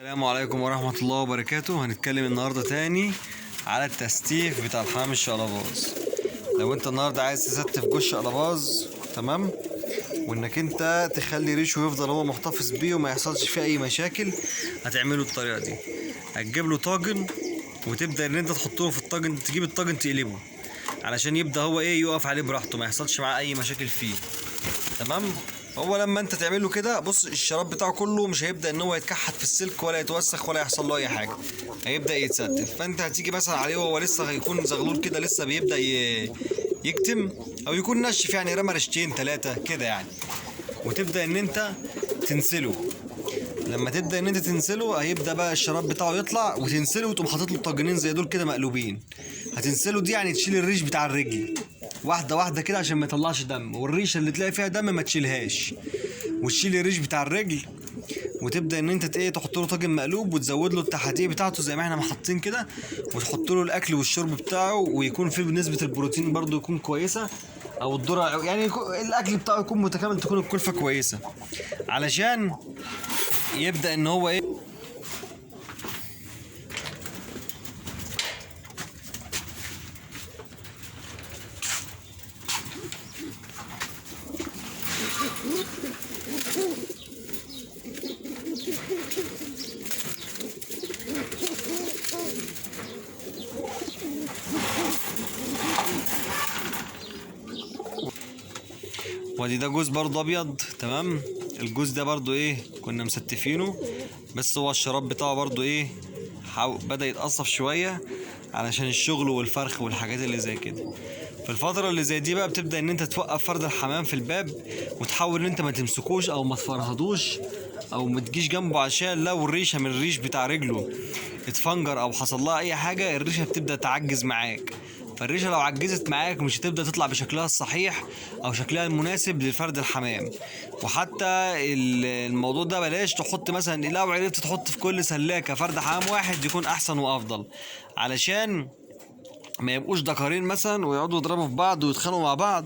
السلام عليكم ورحمة الله وبركاته. هنتكلم النهاردة تاني على التستيف بتاع الحمام الشقلباز. لو انت النهاردة عايز تستف جوز شقلباز، تمام، وانك انت تخلي ريشه يفضل هو محتفظ بيه وما يحصلش فيه اي مشاكل، هتعمله الطريقة دي. هتجيب له طاجن وتبدأ ان انت تحطه في الطاجن، تجيب الطاجن تقلبه علشان يبدأ هو يقف عليه براحته، ما يحصلش معاه اي مشاكل فيه، تمام. هو لما انت تعمله كده، بص، الشراب بتاعه كله مش هيبدا ان هو يتكحت في السلك ولا يتوسخ ولا يحصل له اي حاجه، هيبدا يتستف. فانت هتيجي مثلا عليه وهو لسه هيكون زغلول كده، لسه بيبدا يكتم او يكون نشف، يعني رمى رشتين ثلاثه كده يعني، وتبدا ان انت تنسله. لما تبدا ان انت تنسله، هيبدا بقى الشراب بتاعه يطلع، وتنسله وتقوم حاطط له طاجنين زي دول كده مقلوبين. هتنسله دي يعني تشيل الريش بتاع الرجل واحده واحده كده عشان ما يطلعش دم، والريشه اللي تلاقي فيها دم ما تشيلهاش، وتشيل الريش بتاع الرجل. وتبدا ان انت تحط له طاجن مقلوب، وتزود له التحاتيه بتاعته زي ما احنا محطين كده، وتحط له الاكل والشرب بتاعه، ويكون فيه نسبه البروتين برضو يكون كويسه، او الذره، يعني الاكل بتاعه يكون متكامل، تكون الكلفه كويسه علشان يبدا ان هو وادي ده جوز برضه ابيض، تمام. الجوز ده برضه كنا مستفينه، بس هو الشراب بتاعه برضه بدأ يتقصف شوية علشان الشغل والفرخ والحاجات اللي زي كده. في الفترة اللي زي دي بقى بتبدأ ان انت توقف فرد الحمام في الباب، وتحاول ان انت ما تمسكوش او ما تفرهدوش او ما تجيش جنبه، عشان لو الريشة من الريش بتاع رجله اتفنجر او حصل لها اي حاجة، الريشة بتبدأ تعجز معاك. فالريشه لو عجزت معاك مش هتبدا تطلع بشكلها الصحيح او شكلها المناسب لفرد الحمام. وحتى الموضوع ده بلاش تحط مثلا، لو عرفت تحط في كل سلاكه فرد حمام واحد يكون احسن وافضل، علشان ما يبقوش دكارين مثلا ويقعدوا يضربوا في بعض ويتخانقوا مع بعض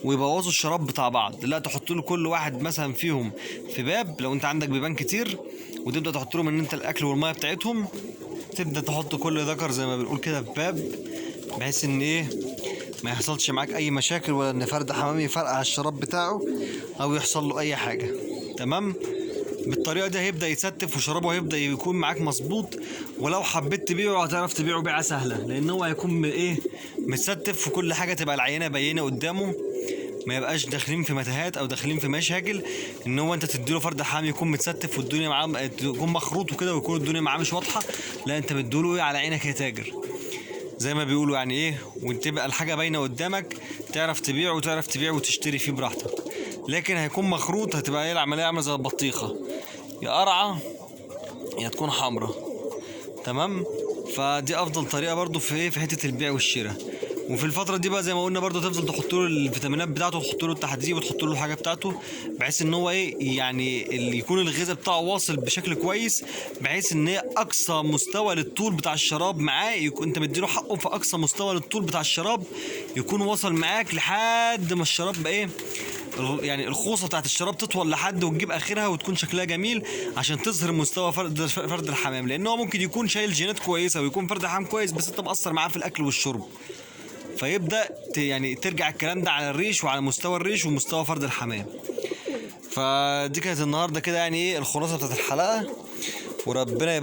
ويبوظوا الشراب بتاع بعض. لا، تحط له كل واحد مثلا فيهم في باب، لو انت عندك بيبان كتير، وتبدا تحط لهم ان انت الاكل والميه بتاعتهم، تبدا تحط كل ذكر زي ما بنقول كده في باب، بحيث ان ما يحصلش معاك اي مشاكل، ولا ان فرد حمام يفرقع الشراب بتاعه او يحصل له اي حاجه، تمام. بالطريقه دي هيبدا يتستف وشرابه هيبدا يكون معاك مظبوط. ولو حبيت تبيعه هتعرف تبيعه بيعه سهله، لان هو هيكون متستف، وكل حاجه تبقى العينه باينه قدامه، ما يبقاش داخلين في متاهات او داخلين في مشاكل. ان هو انت تديله فرد حمام يكون متستف والدنيا معاه يكون مخروط وكده، ويكون الدنيا معاه مش واضحه. لا، انت بتديله على عينك يا تاجر، زي ما بيقولوا يعني وتبقى الحاجه باينه قدامك، تعرف تبيع وتشتري فيه براحتك. لكن هيكون مخروط، هتبقى العمليه عامله زي البطيخه، يا قرعه يا تكون حمرا، تمام. فدي افضل طريقه برضو في حته البيع والشراء. وفي الفتره دي بقى زي ما قلنا برضو تفضل تحط له الفيتامينات بتاعته، وتحط له التحديد، وتحط له الحاجه بتاعته، بحيث ان هو يعني اللي يكون الغذاء بتاعه واصل بشكل كويس، بحيث ان اقصى مستوى للطول بتاع الشراب معاه يكون انت مديله حقه في اقصى مستوى للطول بتاع الشراب، يكون وصل معاك لحد ما الشراب بقى يعني الخوصه بتاعت الشراب تطول لحد وتجيب اخرها وتكون شكلها جميل، عشان تظهر مستوى فرد الحمام. لان هو ممكن يكون شايل جينات كويسه ويكون فرد حمام كويس، بس انت مقصر معاه في الاكل والشرب، فيبدا يعني ترجع الكلام ده على الريش وعلى مستوى الريش ومستوى فرد الحمام. فدي كانت النهارده كده يعني الخلاصه بتاعت الحلقه، وربنا يبارك.